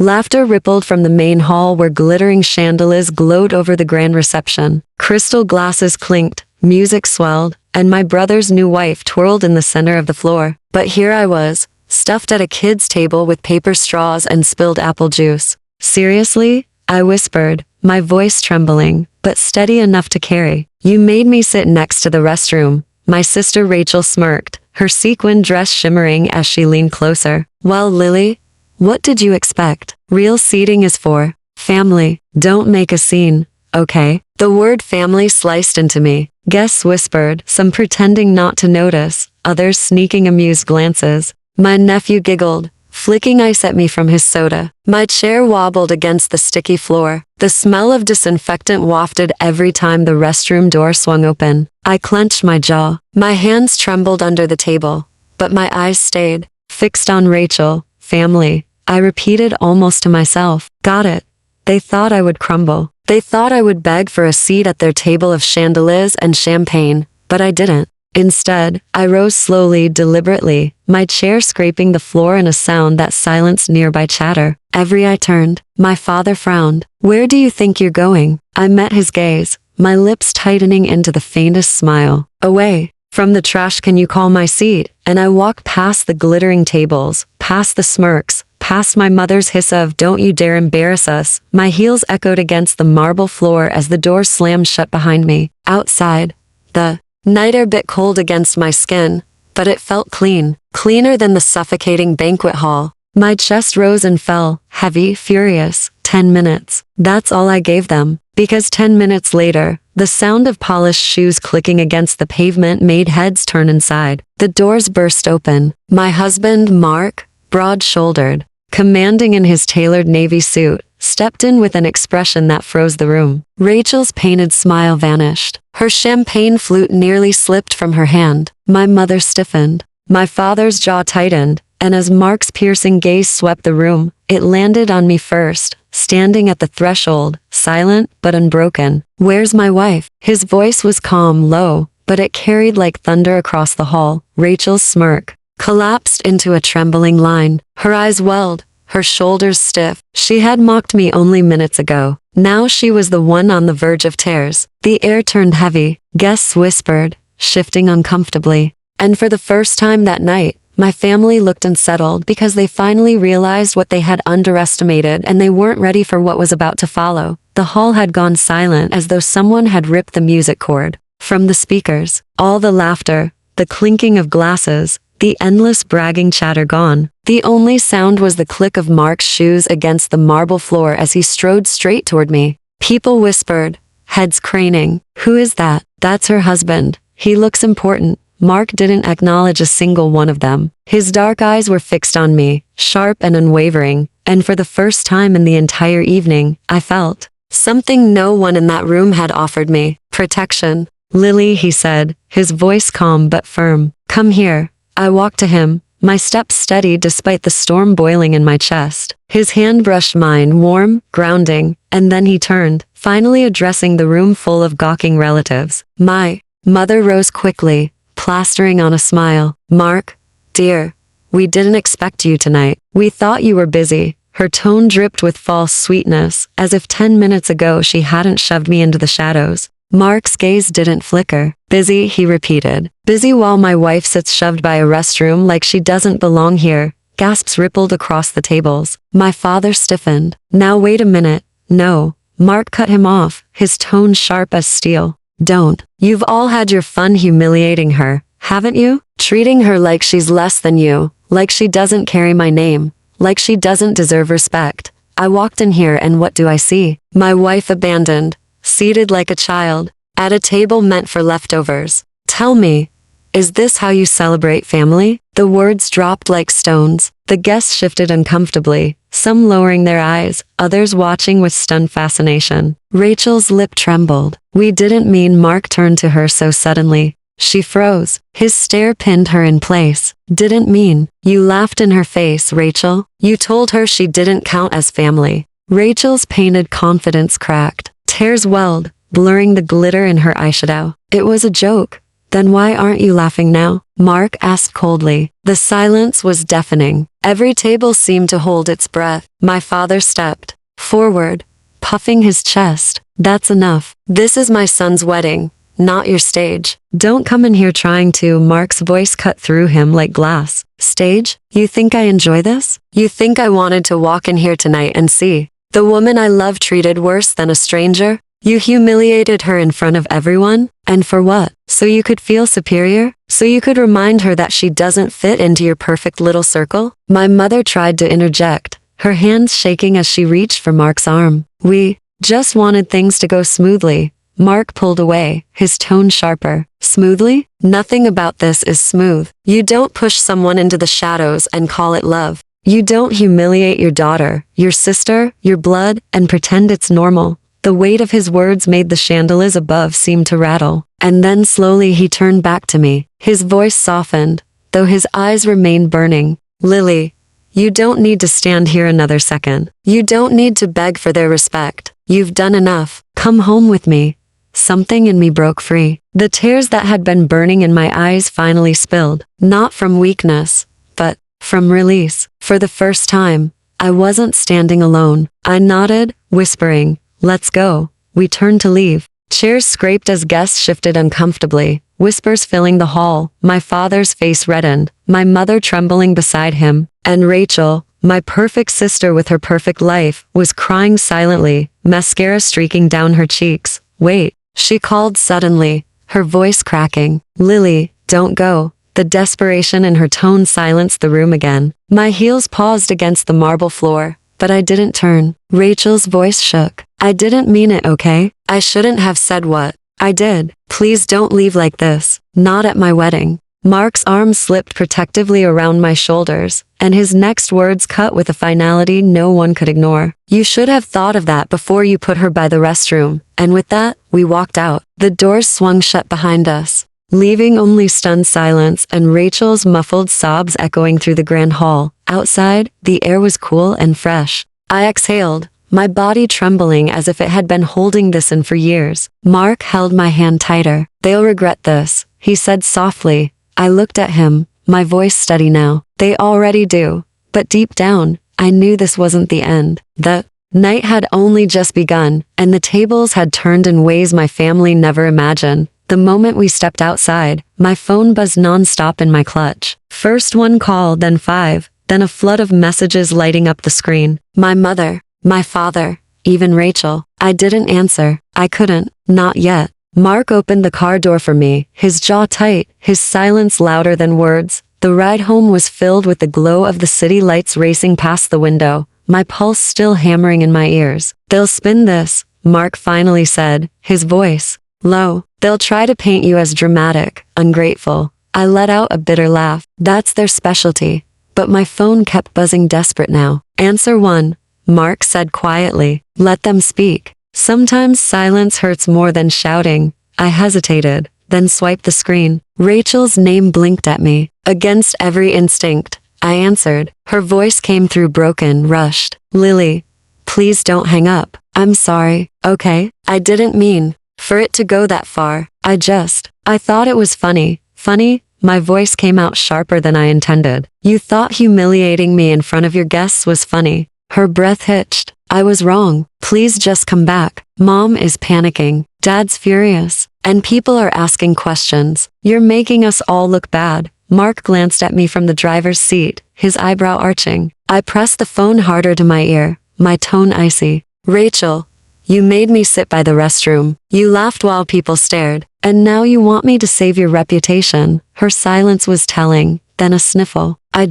Laughter rippled from the main hall where glittering chandeliers glowed over the grand reception. Crystal glasses clinked, music swelled, and my brother's new wife twirled in the center of the floor. But here I was, stuffed at a kid's table with paper straws and spilled apple juice. Seriously? I whispered, my voice trembling, but steady enough to carry. You made me sit next to the restroom. My sister Rachel smirked, her sequin dress shimmering as she leaned closer. Well, Lily, what did you expect? Real seating is for family. Don't make a scene, okay? The word family sliced into me. Guests whispered, some pretending not to notice, others sneaking amused glances. My nephew giggled, flicking ice at me from his soda. My chair wobbled against the sticky floor. The smell of disinfectant wafted every time the restroom door swung open. I clenched my jaw. My hands trembled under the table, but my eyes stayed, fixed on Rachel. Family. I repeated almost to myself. Got it. They thought I would crumble. They thought I would beg for a seat at their table of chandeliers and champagne, but I didn't. Instead, I rose slowly, deliberately, my chair scraping the floor in a sound that silenced nearby chatter. Every eye turned. My father frowned. Where do you think you're going? I met his gaze, my lips tightening into the faintest smile. Away. From the trash can you call my seat? And I walked past the glittering tables, past the smirks, past my mother's hiss of, don't you dare embarrass us. My heels echoed against the marble floor as the door slammed shut behind me. Outside, the night air bit cold against my skin, but it felt clean, cleaner than the suffocating banquet hall. My chest rose and fell, heavy, furious. 10 minutes. That's all I gave them, because 10 minutes later, the sound of polished shoes clicking against the pavement made heads turn inside. The doors burst open. My husband, Mark, broad-shouldered, commanding in his tailored navy suit, stepped in with an expression that froze the room. Rachel's painted smile vanished. Her champagne flute nearly slipped from her hand. My mother stiffened. My father's jaw tightened, and as Mark's piercing gaze swept the room, it landed on me first, standing at the threshold, silent but unbroken. Where's my wife? His voice was calm, low, but it carried like thunder across the hall. Rachel's smirk collapsed into a trembling line. Her eyes welled, her shoulders stiff. She had mocked me only minutes ago. Now she was the one on the verge of tears. The air turned heavy. Guests whispered, shifting uncomfortably. And for the first time that night, my family looked unsettled because they finally realized what they had underestimated and they weren't ready for what was about to follow. The hall had gone silent as though someone had ripped the music cord from the speakers. All the laughter, the clinking of glasses, the endless bragging chatter gone. The only sound was the click of Mark's shoes against the marble floor as he strode straight toward me. People whispered, heads craning. Who is that? That's her husband. He looks important. Mark didn't acknowledge a single one of them. His dark eyes were fixed on me, sharp and unwavering, and for the first time in the entire evening, I felt something no one in that room had offered me. Protection. Lily, he said, his voice calm but firm. Come here. I walked to him, my steps steady despite the storm boiling in my chest. His hand brushed mine, warm, grounding, and then he turned, finally addressing the room full of gawking relatives. My mother rose quickly, plastering on a smile. Mark, dear, we didn't expect you tonight. We thought you were busy. Her tone dripped with false sweetness, as if 10 minutes ago she hadn't shoved me into the shadows. Mark's gaze didn't flicker. Busy, he repeated. Busy while my wife sits shoved by a restroom like she doesn't belong here. Gasps rippled across the tables. My father stiffened. Now wait a minute. No. Mark cut him off, his tone sharp as steel. Don't. You've all had your fun humiliating her, haven't you? Treating her like she's less than you, like she doesn't carry my name, like she doesn't deserve respect. I walked in here and what do I see? My wife abandoned, seated like a child, at a table meant for leftovers. Tell me, is this how you celebrate family? The words dropped like stones. The guests shifted uncomfortably, some lowering their eyes, others watching with stunned fascination. Rachel's lip trembled. We didn't mean. Mark turned to her so suddenly. She froze. His stare pinned her in place. Didn't mean. You laughed in her face, Rachel. You told her she didn't count as family. Rachel's painted confidence cracked. Tears welled, blurring the glitter in her eyeshadow. It was a joke. Then why aren't you laughing now? Mark asked coldly. The silence was deafening. Every table seemed to hold its breath. My father stepped forward, puffing his chest. That's enough. This is my son's wedding, not your stage. Don't come in here trying to. Mark's voice cut through him like glass. Stage? You think I enjoy this? You think I wanted to walk in here tonight and see the woman I love treated worse than a stranger? You humiliated her in front of everyone? And for what? So you could feel superior? So you could remind her that she doesn't fit into your perfect little circle? My mother tried to interject, her hands shaking as she reached for Mark's arm. We just wanted things to go smoothly. Mark pulled away, his tone sharper. Smoothly? Nothing about this is smooth. You don't push someone into the shadows and call it love. You don't humiliate your daughter, your sister, your blood, and pretend it's normal. The weight of his words made the chandeliers above seem to rattle. And then slowly he turned back to me. His voice softened, though his eyes remained burning. Lily, you don't need to stand here another second. You don't need to beg for their respect. You've done enough. Come home with me. Something in me broke free. The tears that had been burning in my eyes finally spilled, not from weakness, but from release. For the first time, I wasn't standing alone. I nodded, whispering, "Let's go." We turned to leave. Chairs scraped as guests shifted uncomfortably, whispers filling the hall. My father's face reddened, my mother trembling beside him, and Rachel, my perfect sister with her perfect life, was crying silently, mascara streaking down her cheeks. Wait, she called suddenly, her voice cracking. Lily, don't go. The desperation in her tone silenced the room again. My heels paused against the marble floor, but I didn't turn. Rachel's voice shook. I didn't mean it, okay? I shouldn't have said what I did. Please don't leave like this. Not at my wedding. Mark's arm slipped protectively around my shoulders, and his next words cut with a finality no one could ignore. You should have thought of that before you put her by the restroom. And with that, we walked out. The doors swung shut behind us, leaving only stunned silence and Rachel's muffled sobs echoing through the grand hall. Outside, the air was cool and fresh. I exhaled, my body trembling as if it had been holding this in for years. Mark held my hand tighter. They'll regret this, he said softly. I looked at him, my voice steady now. They already do. But deep down, I knew this wasn't the end. The night had only just begun, and the tables had turned in ways my family never imagined. The moment we stepped outside, my phone buzzed nonstop in my clutch. First one call, then 5, then a flood of messages lighting up the screen. My mother, my father, even Rachel. I didn't answer. I couldn't. Not yet. Mark opened the car door for me, his jaw tight, his silence louder than words. The ride home was filled with the glow of the city lights racing past the window, my pulse still hammering in my ears. They'll spin this, Mark finally said, his voice low. They'll try to paint you as dramatic, ungrateful. I let out a bitter laugh. That's their specialty. But my phone kept buzzing desperate now. Answer 1, Mark said quietly. Let them speak. Sometimes silence hurts more than shouting. I hesitated, then swiped the screen. Rachel's name blinked at me. Against every instinct, I answered. Her voice came through broken, rushed. Lily, please don't hang up. I'm sorry, okay? I didn't mean for it to go that far. I thought it was funny. Funny? My voice came out sharper than I intended. You thought humiliating me in front of your guests was funny. Her breath hitched. I was wrong. Please just come back. Mom is panicking. Dad's furious. And people are asking questions. You're making us all look bad. Mark glanced at me from the driver's seat, his eyebrow arching. I pressed the phone harder to my ear, my tone icy. Rachel, you made me sit by the restroom. You laughed while people stared. And now you want me to save your reputation. Her silence was telling, then a sniffle. I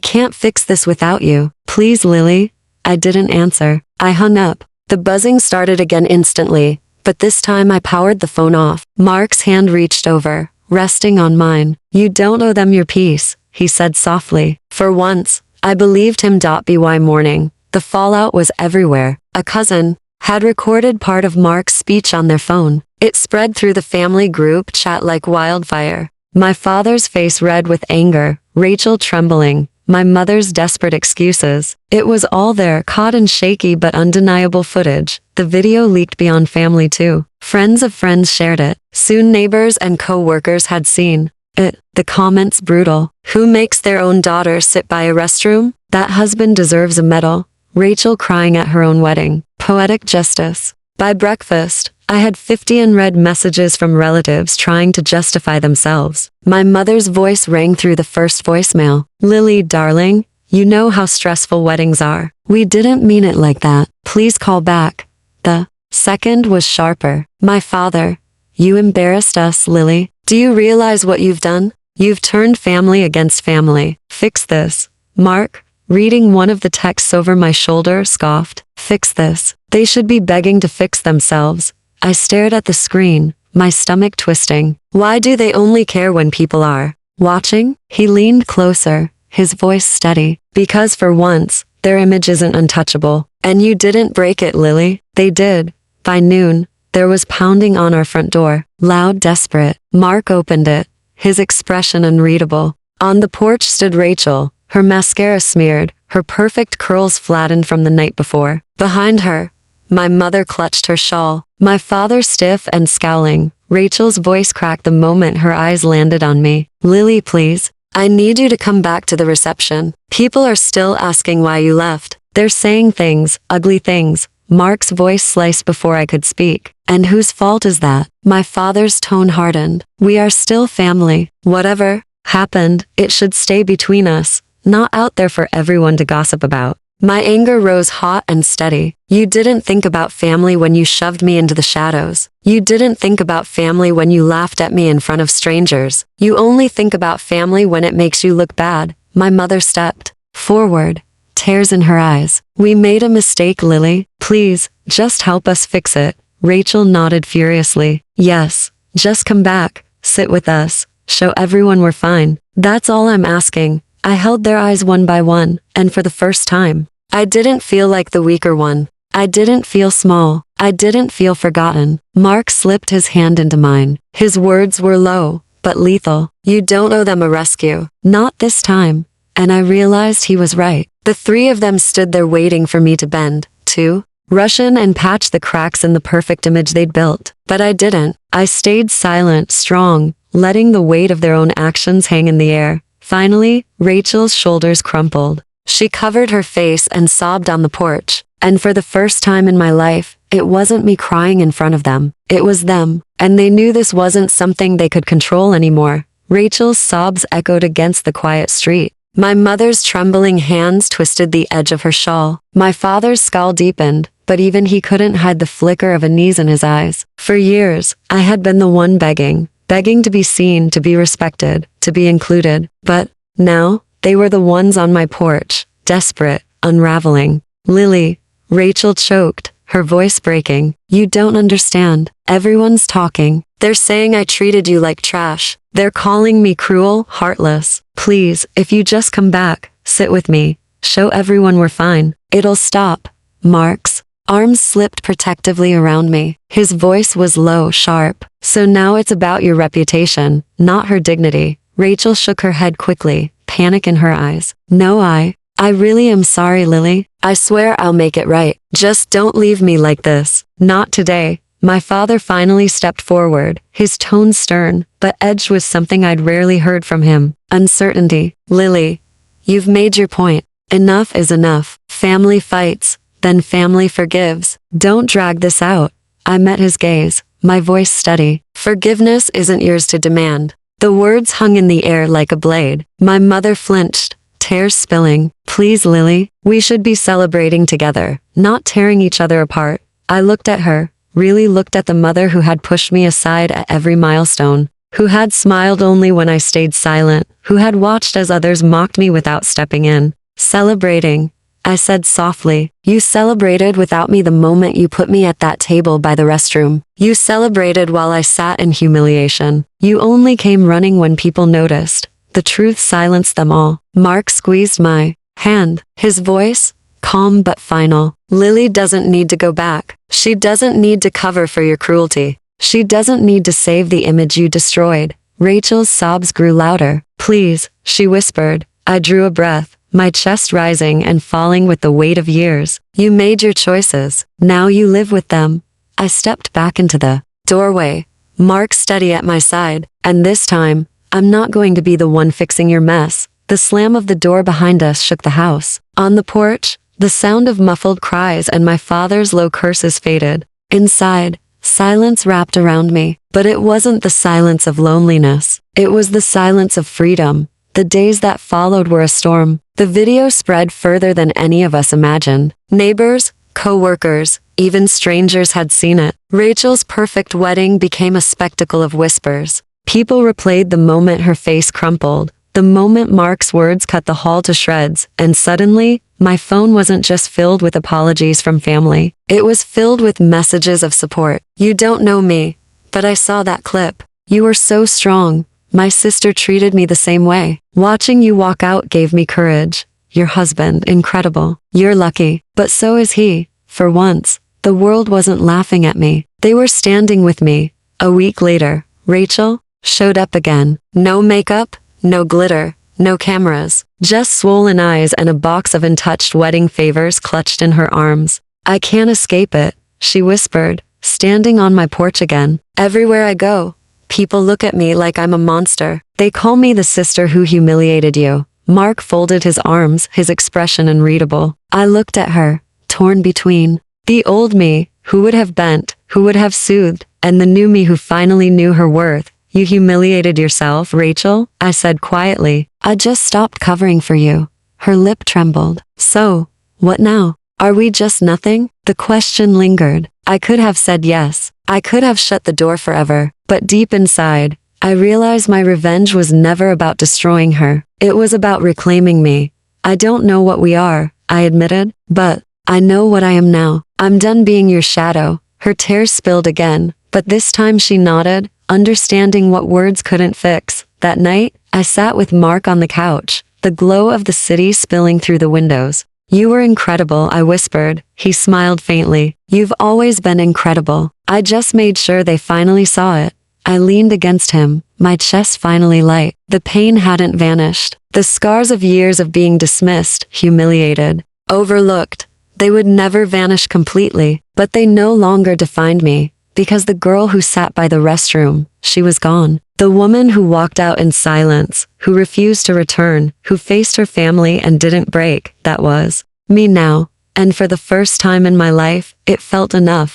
can't fix this without you. Please, Lily. I didn't answer. I hung up. The buzzing started again instantly, but this time I powered the phone off. Mark's hand reached over, resting on mine. You don't owe them your peace, he said softly. For once, I believed him. By morning, the fallout was everywhere. A cousin had recorded part of Mark's speech on their phone. It spread through the family group chat like wildfire. My father's face red with anger, Rachel trembling, my mother's desperate excuses. It was all there, caught in shaky but undeniable footage. The video leaked beyond family too. Friends of friends shared it. Soon neighbors and co-workers had seen it. The comments brutal. Who makes their own daughter sit by a restroom? That husband deserves a medal. Rachel crying at her own wedding. Poetic justice. By breakfast, I had 50 unread messages from relatives trying to justify themselves. My mother's voice rang through the first voicemail. Lily, darling, you know how stressful weddings are. We didn't mean it like that. Please call back. The second was sharper. My father, you embarrassed us, Lily. Do you realize what you've done? You've turned family against family. Fix this. Mark, reading one of the texts over my shoulder, scoffed. Fix this. They should be begging to fix themselves. I stared at the screen, my stomach twisting. Why do they only care when people are watching? He leaned closer, his voice steady. Because for once, their image isn't untouchable. And you didn't break it, Lily. They did. By noon, there was pounding on our front door. Loud, desperate. Mark opened it, his expression unreadable. On the porch stood Rachel, her mascara smeared, her perfect curls flattened from the night before. Behind her, my mother clutched her shawl. My father stiff and scowling. Rachel's voice cracked the moment her eyes landed on me. Lily, please. I need you to come back to the reception. People are still asking why you left. They're saying things, ugly things. Mark's voice sliced before I could speak. And whose fault is that? My father's tone hardened. We are still family. Whatever happened, it should stay between us, not out there for everyone to gossip about. My anger rose hot and steady. You didn't think about family when you shoved me into the shadows. You didn't think about family when you laughed at me in front of strangers. You only think about family when it makes you look bad. My mother stepped forward, tears in her eyes. We made a mistake, Lily. Please, just help us fix it. Rachel nodded furiously. Yes, just come back, sit with us, show everyone we're fine. That's all I'm asking. I held their eyes one by one, and for the first time, I didn't feel like the weaker one. I didn't feel small. I didn't feel forgotten. Mark slipped his hand into mine. His words were low, but lethal. You don't owe them a rescue. Not this time. And I realized he was right. The three of them stood there waiting for me to bend, to rush in and patch the cracks in the perfect image they'd built. But I didn't. I stayed silent, strong, letting the weight of their own actions hang in the air. Finally, Rachel's shoulders crumpled. She covered her face and sobbed on the porch. And for the first time in my life, it wasn't me crying in front of them. It was them. And they knew this wasn't something they could control anymore. Rachel's sobs echoed against the quiet street. My mother's trembling hands twisted the edge of her shawl. My father's scowl deepened, but even he couldn't hide the flicker of unease in his eyes. For years, I had been the one begging to be seen, to be respected, to be included. But now, they were the ones on my porch, desperate, unraveling. Lily, Rachel choked, her voice breaking. You don't understand. Everyone's talking. They're saying I treated you like trash. They're calling me cruel, heartless. Please, if you just come back, sit with me, show everyone we're fine, it'll stop. Mark's arms slipped protectively around me. His voice was low, sharp. So now it's about your reputation, not her dignity. Rachel shook her head quickly, panic in her eyes. No, I really am sorry, Lily. I swear I'll make it right. Just don't leave me like this. Not today. My father finally stepped forward, his tone stern, but edged with something I'd rarely heard from him. Uncertainty. Lily, you've made your point. Enough is enough. Family fights, then family forgives. Don't drag this out. I met his gaze, my voice steady. Forgiveness isn't yours to demand. The words hung in the air like a blade. My mother flinched, tears spilling. Please, Lily, we should be celebrating together, not tearing each other apart. I looked at her, really looked at the mother who had pushed me aside at every milestone, who had smiled only when I stayed silent, who had watched as others mocked me without stepping in. Celebrating, I said softly. You celebrated without me the moment you put me at that table by the restroom. You celebrated while I sat in humiliation. You only came running when people noticed. The truth silenced them all. Mark squeezed my hand, his voice calm but final. Lily doesn't need to go back. She doesn't need to cover for your cruelty. She doesn't need to save the image you destroyed. Rachel's sobs grew louder. Please, she whispered. I drew a breath, my chest rising and falling with the weight of years. You made your choices. Now you live with them. I stepped back into the Doorway. Mark steady at my side, and this time, I'm not going to be the one fixing your mess. The slam of the door behind us shook the house. On the porch, the sound of muffled cries and my father's low curses faded. Inside, silence wrapped around me, but it wasn't the silence of loneliness. It was the silence of freedom. The days that followed were a storm. The video spread further than any of us imagined. Neighbors, co-workers, even strangers had seen it. Rachel's perfect wedding became a spectacle of whispers. People replayed the moment her face crumpled, the moment Mark's words cut the hall to shreds, and suddenly, my phone wasn't just filled with apologies from family. It was filled with messages of support. You don't know me, but I saw that clip. You were so strong. My sister treated me the same way. Watching you walk out gave me courage. Your husband, incredible. You're lucky, but so is he. For once, the world wasn't laughing at me. They were standing with me. A week later, Rachel showed up again. No makeup, no glitter, no cameras, just swollen eyes and a box of untouched wedding favors clutched in her arms. I can't escape it, she whispered, standing on my porch again. Everywhere I go, people look at me like I'm a monster. They call me the sister who humiliated you. Mark folded his arms, his expression unreadable. I looked at her, torn between the old me, who would have bent, who would have soothed, and the new me who finally knew her worth. You humiliated yourself, Rachel, I said quietly. I just stopped covering for you. Her lip trembled. So, what now? Are we just nothing? The question lingered. I could have said yes. I could have shut the door forever. But deep inside, I realized my revenge was never about destroying her. It was about reclaiming me. I don't know what we are, I admitted, but I know what I am now. I'm done being your shadow. Her tears spilled again, but this time she nodded, understanding what words couldn't fix. That night, I sat with Mark on the couch, the glow of the city spilling through the windows. You were incredible, I whispered. He smiled faintly. You've always been incredible. I just made sure they finally saw it. I leaned against him, my chest finally light. The pain hadn't vanished. The scars of years of being dismissed, humiliated, overlooked. They would never vanish completely, but they no longer defined me. Because the girl who sat by the restroom, she was gone. The woman who walked out in silence, who refused to return, who faced her family and didn't break, that was me now. And for the first time in my life, it felt enough.